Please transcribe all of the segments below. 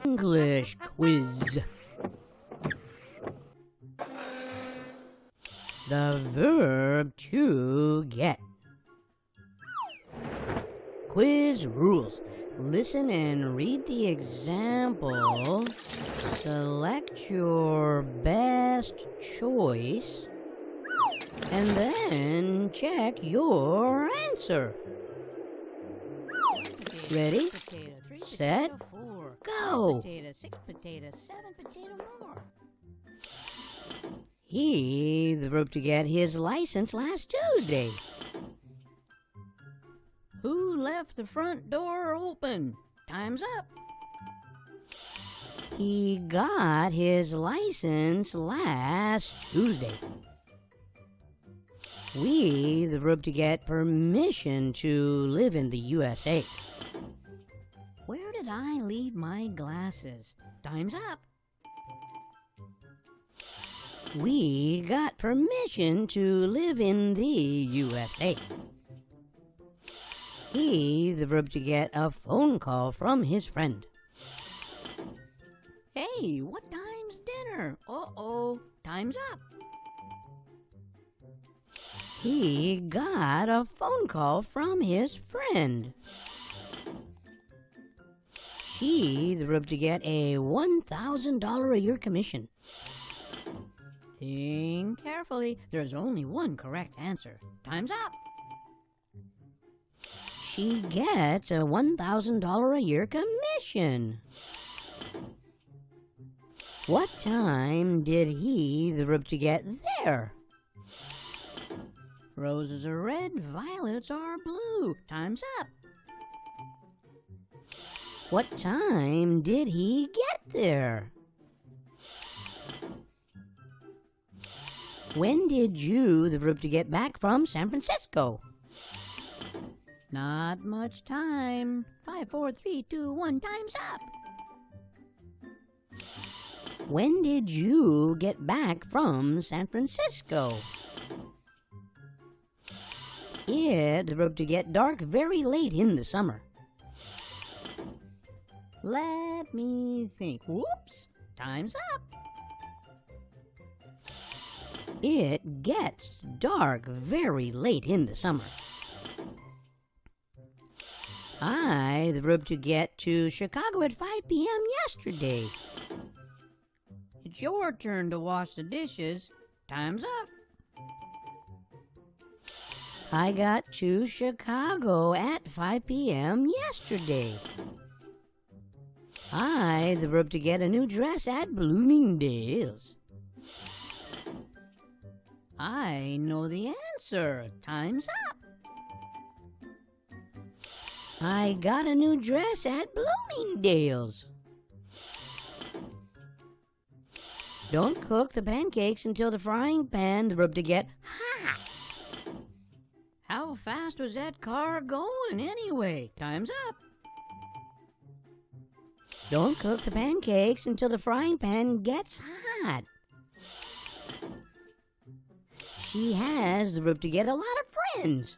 English quiz. The verb to get. Quiz rules. Listen and read the example. Select your best choice. And then check your answer. Ready, set, go. Potato, 6 potatoes, 7 potato more. He, the verb to get his license last Tuesday. Who left the front door open? Time's up. He got his license last Tuesday. We, the verb to get permission to live in the USA. Where did I leave my glasses? Time's up. We got permission to live in the USA. He, the verb to get a phone call from his friend. Hey, what time's dinner? Uh-oh, time's up. He got a phone call from his friend. She, the verb to get a $1,000 a year commission. Think carefully. There's only one correct answer. Time's up. She gets a $1,000 a year commission. What time did he, the verb to get, there? Roses are red, violets are blue. Time's up. What time did he get there? When did you, the verb to get, back from San Francisco? Not much time. 5, 4, 3, 2, 1. Time's up. When did you get back from San Francisco? It, the verb to get, dark very late in the summer. Let me think. Whoops. Time's up. It gets dark very late in the summer. I, the verb to get, to Chicago at 5 p.m. yesterday. It's your turn to wash the dishes. Time's up. I got to Chicago at 5 p.m. yesterday. I, the verb to get, a new dress at Bloomingdale's. I know the answer. Time's up. I got a new dress at Bloomingdale's. Don't cook the pancakes until the frying pan, the verb to get, hot. How fast was that car going anyway? Time's up. Don't cook the pancakes until the frying pan gets hot. She has, the verb to get, a lot of friends.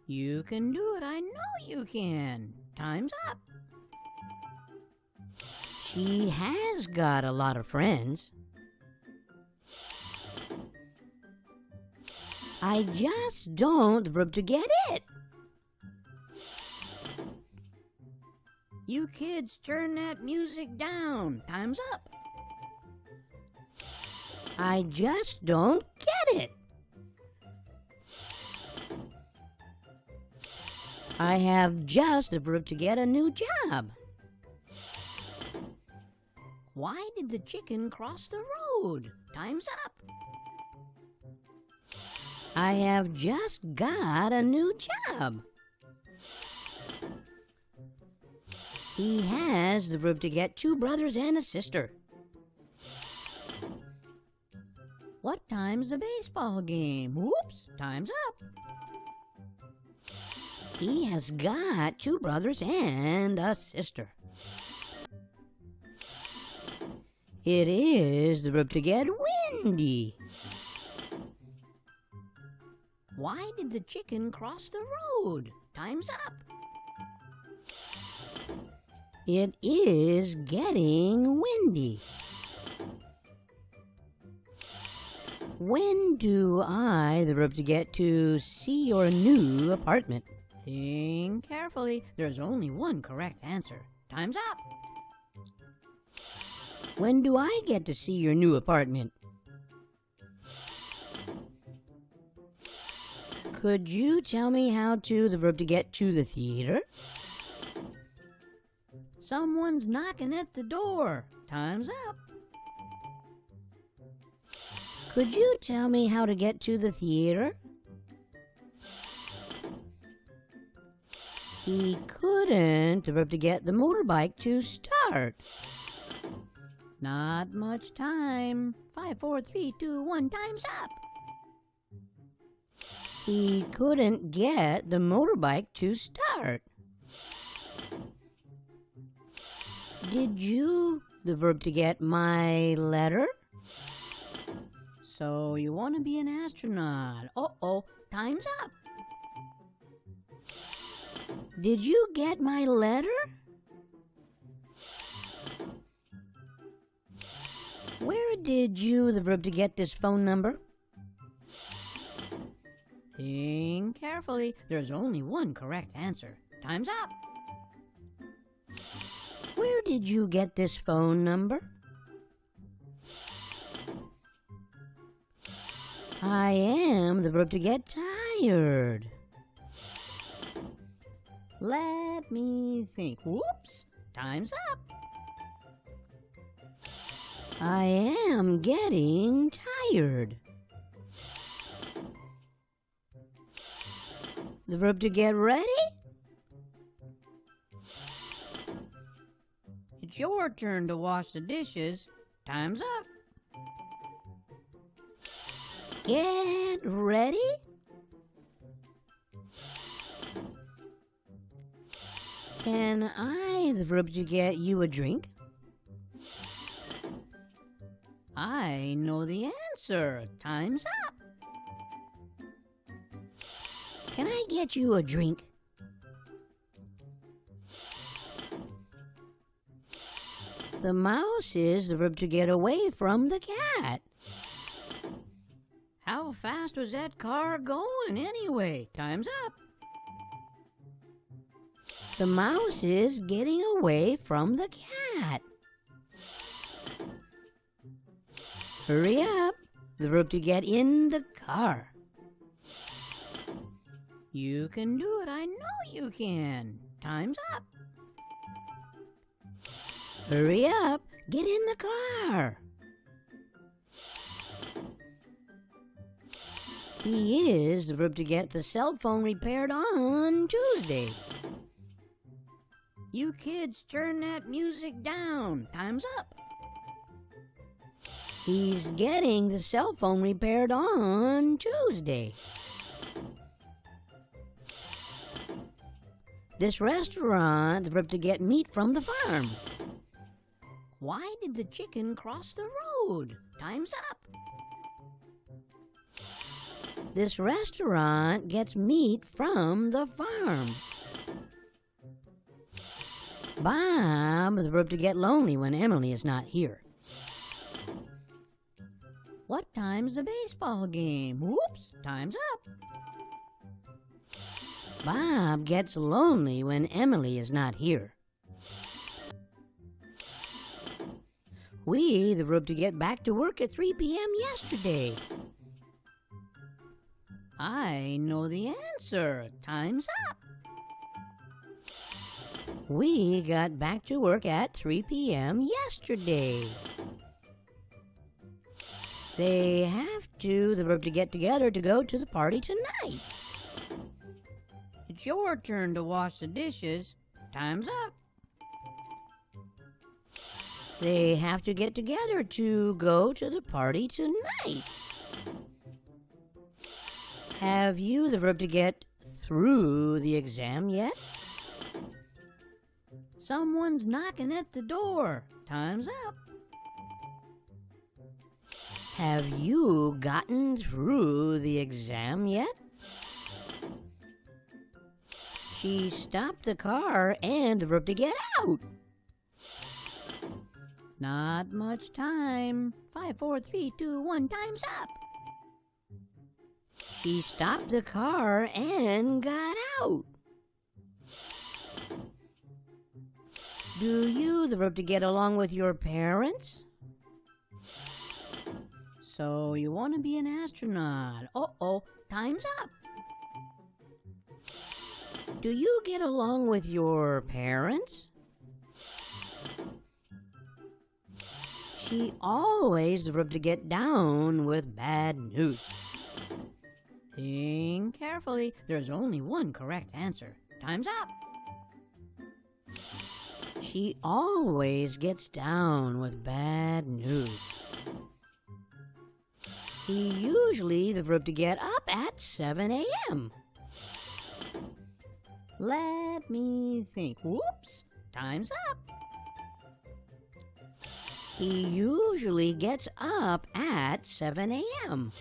You can do it. I know you can. Time's up. She has got a lot of friends. I just don't, the verb to get, it. You kids turn that music down. Time's up. I just don't get it. I have just, the verb to get, a new job. Why did the chicken cross the road? Time's up. I have just got a new job. He has, the verb to get, 2 brothers and a sister. What time's the baseball game? Whoops, time's up. He has got 2 brothers and a sister. It is, the verb to get, windy. Why did the chicken cross the road? Time's up. It is getting windy. When do I, the verb to get, to see your new apartment? Think carefully. There's only one correct answer. Time's up. When do I get to see your new apartment? Could you tell me how to, the verb to get, to the theater? Someone's knocking at the door. Time's up. Could you tell me how to get to the theater? He couldn't, the verb to get, the motorbike to start. Not much time. 5, 4, 3, 2, 1. Time's up. He couldn't get the motorbike to start. Did you, the verb to get, my letter? So you want to be an astronaut. Uh-oh. Time's up. Did you get my letter? Where did you, the verb to get, this phone number? Think carefully. There's only one correct answer. Time's up. Where did you get this phone number? I am, the verb to get, tired. Let me think. Whoops. Time's up. I am getting tired. The verb to get ready? It's your turn to wash the dishes. Time's up. Get ready? Can I, the verb to get, you a drink? I know the answer. Time's up. Can I get you a drink? The mouse is, the verb to get, away from the cat. How fast was that car going anyway? Time's up. The mouse is getting away from the cat. Hurry up, the verb to get, in the car. You can do it. I know you can. Time's up. Hurry up, get in the car. He is, the verb to get, the cell phone repaired on Tuesday. You kids turn that music down. Time's up. He's getting the cell phone repaired on Tuesday. This restaurant, the verb to get, meat from the farm. Why did the chicken cross the road? Time's up. This restaurant gets meat from the farm. Bob, the verb to get, lonely when Emily is not here. What time's the baseball game? Whoops, time's up. Bob gets lonely when Emily is not here. We, the verb to get, back to work at 3 p.m. yesterday. I know the answer. Time's up. We got back to work at 3 p.m. yesterday. They have to, the verb to get together, to go to the party tonight. It's your turn to wash the dishes. Time's up. They have to get together to go to the party tonight. Have you, the verb to get, through the exam yet? Someone's knocking at the door. Time's up. Have you gotten through the exam yet? She stopped the car and, the verb to get, out. Not much time. 5, 4, 3, 2, 1, time's up. She stopped the car and got out. Do you, the verb to get along with your parents? So you want to be an astronaut. Uh-oh, time's up. Do you get along with your parents? She always, the verb to get down with bad news. Think carefully. There's only one correct answer. Time's up. She always gets down with bad news. He usually, the verb to get up at 7 a.m. Let me think. Whoops, time's up. He usually gets up at 7 a.m.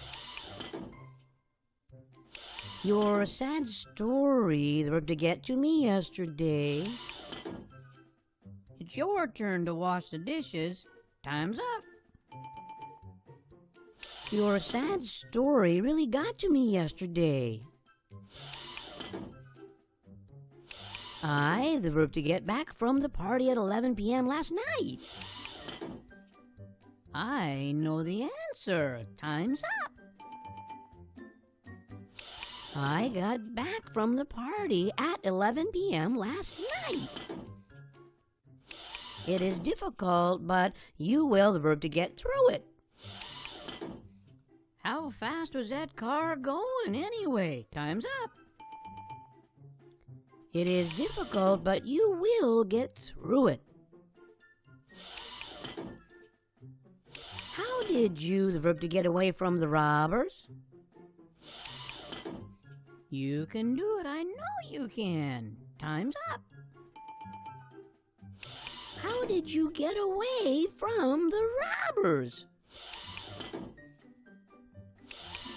Your sad story, the verb to get to me yesterday. It's your turn to wash the dishes. Time's up. Your sad story really got to me yesterday. I, the verb to get back from the party at 11 p.m. last night. I know the answer. Time's up. I got back from the party at 11 p.m. last night. It is difficult, but you will, the verb to get through it. How fast was that car going anyway? Time's up. It is difficult, but you will get through it. How did you, the verb to get away from the robbers? You can do it. I know you can. Time's up. How did you get away from the robbers?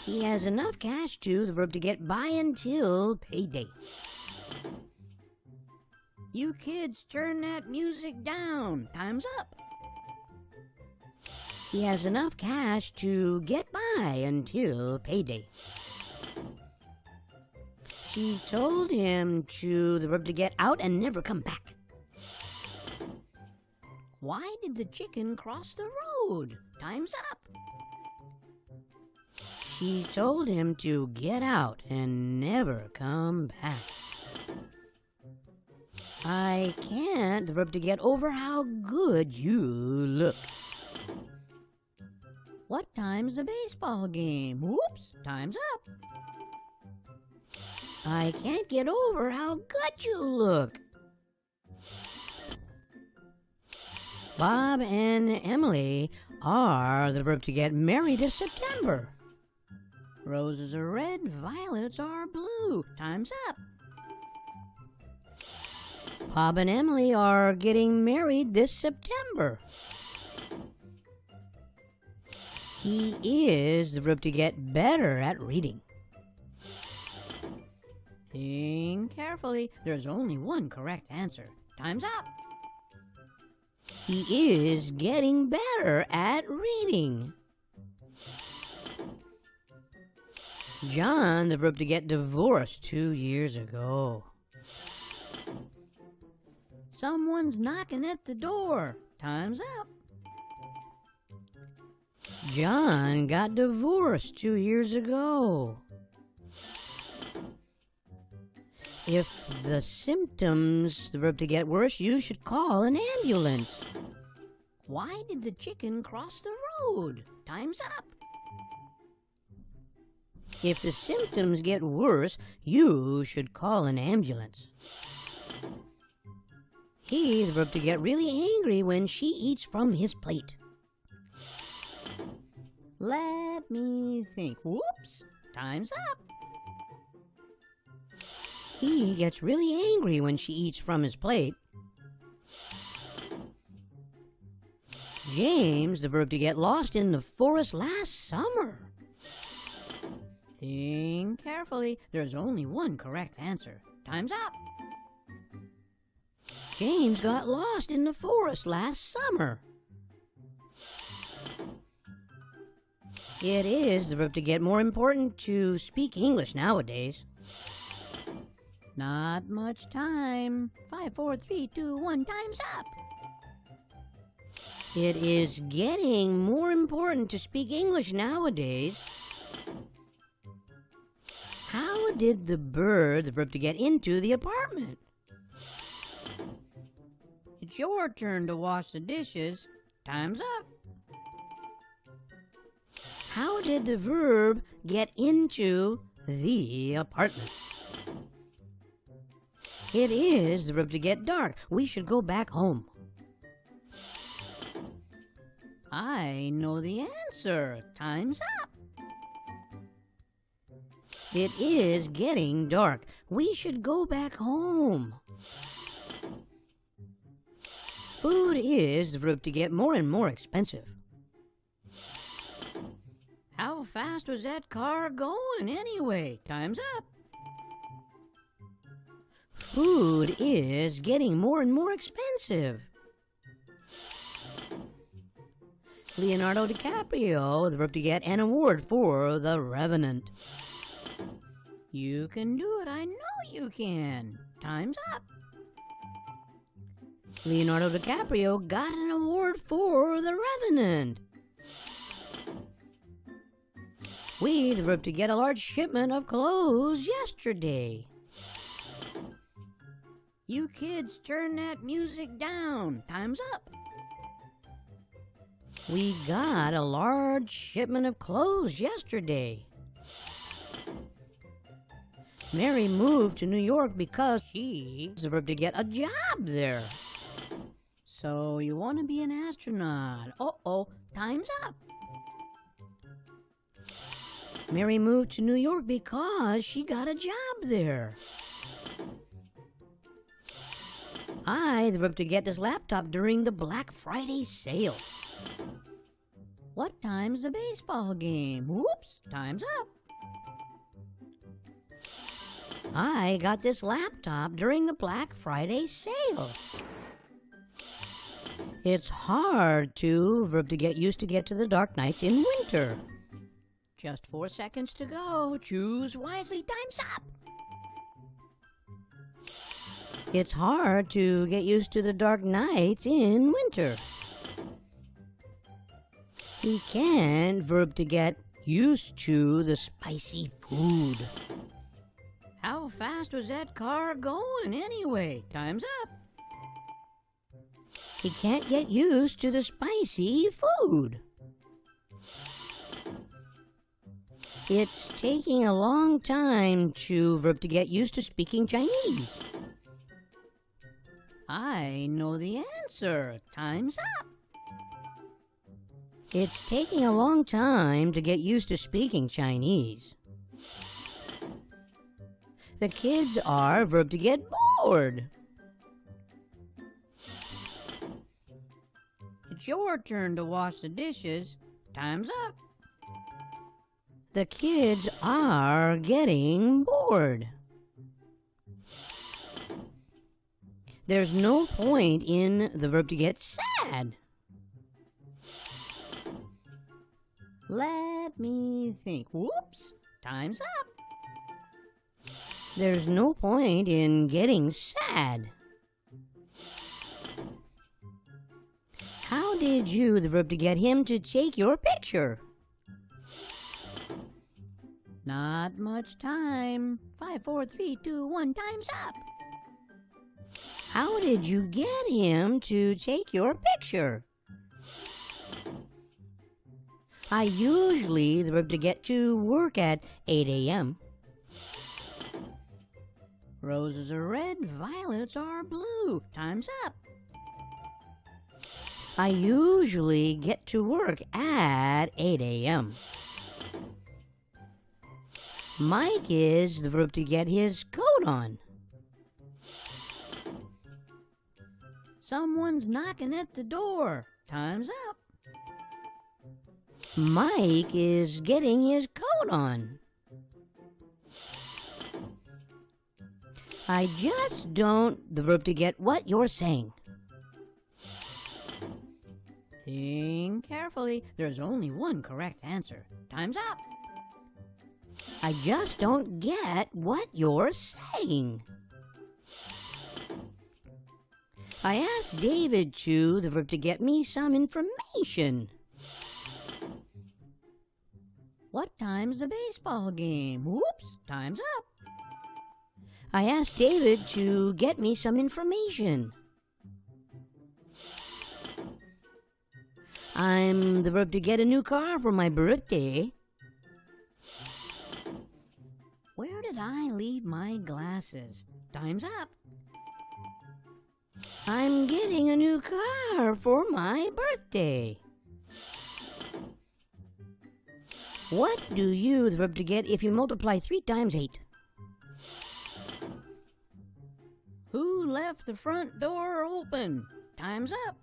He has enough cash to, the verb to get by until payday. You kids, turn that music down. Time's up. He has enough cash to get by until payday. She told him to, the verb to get out and never come back. Why did the chicken cross the road? Time's up. She told him to get out and never come back. I can't, the verb to get over how good you look. What time's the baseball game? Whoops, time's up. I can't get over how good you look. Bob and Emily are, the verb to get married this September. Roses are red, violets are blue. Time's up. Bob and Emily are getting married this September. He is, the verb to get better at reading. Think carefully. There's only one correct answer. Time's up. He is getting better at reading. John, the verb to get divorced 2 years ago. Someone's knocking at the door. Time's up. John got divorced 2 years ago. If the symptoms, the verb to get worse, you should call an ambulance. Why did the chicken cross the road? Time's up. If the symptoms get worse, you should call an ambulance. He, the verb to get really angry when she eats from his plate. Let me think. Whoops, time's up. He gets really angry when she eats from his plate. James, the verb to get lost in the forest last summer. Think carefully. There's only one correct answer. Time's up. James got lost in the forest last summer. It is the verb to get more important to speak English nowadays. Not much time. 5, 4, 3, 2, 1, time's up. It is getting more important to speak English nowadays. How did the verb to get into the apartment? It's your turn to wash the dishes. Time's up. How did the verb get into the apartment? It is the verb to get dark. We should go back home. I know the answer. Time's up. It is getting dark. We should go back home. Food is the verb to get more and more expensive. How fast was that car going anyway? Time's up. Food is getting more and more expensive. Leonardo DiCaprio, the verb to get an award for The Revenant. You can do it. I know you can. Time's up. Leonardo DiCaprio got an award for The Revenant. We, the verb to get a large shipment of clothes yesterday. You kids turn that music down. Time's up. We got a large shipment of clothes yesterday. Mary moved to New York because she's the verb to get a job there. So you want to be an astronaut. Uh-oh, time's up. Mary moved to New York because she got a job there. I, the verb to get this laptop during the Black Friday sale. What time's the baseball game? Whoops, time's up. I got this laptop during the Black Friday sale. It's hard to verb to get used to get to the dark nights in winter. Just 4 seconds to go. Choose wisely. Time's up. It's hard to get used to the dark nights in winter. He can't verb to get used to the spicy food. How fast was that car going anyway? Time's up. He can't get used to the spicy food. It's taking a long time to verb to get used to speaking Chinese. I know the answer. Time's up. It's taking a long time to get used to speaking Chinese. The kids are verb to get bored. It's your turn to wash the dishes. Time's up. The kids are getting bored. There's no point in the verb to get sad. Let me think. Whoops, time's up. There's no point in getting sad. How did you, the verb to get him to take your picture? Not much time. 5, 4, 3, 2, 1, time's up. How did you get him to take your picture? I usually, the verb to get to work at 8 a.m. Roses are red, violets are blue. Time's up. I usually get to work at 8 a.m. Mike is the verb to get his coat on. Someone's knocking at the door. Time's up. Mike is getting his coat on. I just don't, the verb to get what you're saying. Think carefully. There's only one correct answer. Time's up. I just don't get what you're saying. I asked David to the verb to get me some information. What time's the baseball game? Whoops, time's up. I asked David to get me some information. I'm the verb to get a new car for my birthday. Where did I leave my glasses? Time's up. I'm getting a new car for my birthday. What do you, the verb to get, if you multiply 3 times 8? Who left the front door open? Time's up.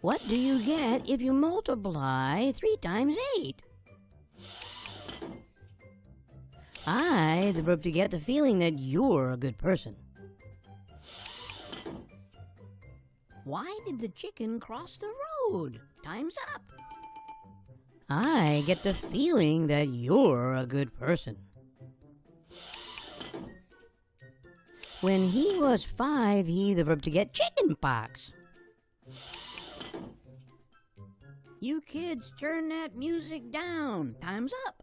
What do you get if you multiply 3 times 8? I, the verb to get, the feeling that you're a good person. Why did the chicken cross the road? Time's up. I get the feeling that you're a good person. When he was 5, he, the verb to get, chicken pox. You kids turn that music down. Time's up.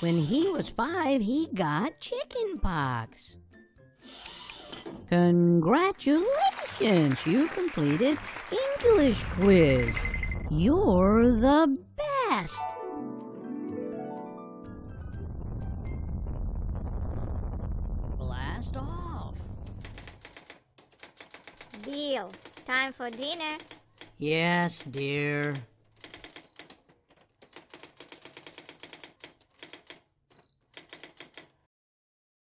When he was 5, he got chicken pox. Congratulations! You completed English quiz. You're the best! Blast off. Bill, time for dinner. Yes, dear.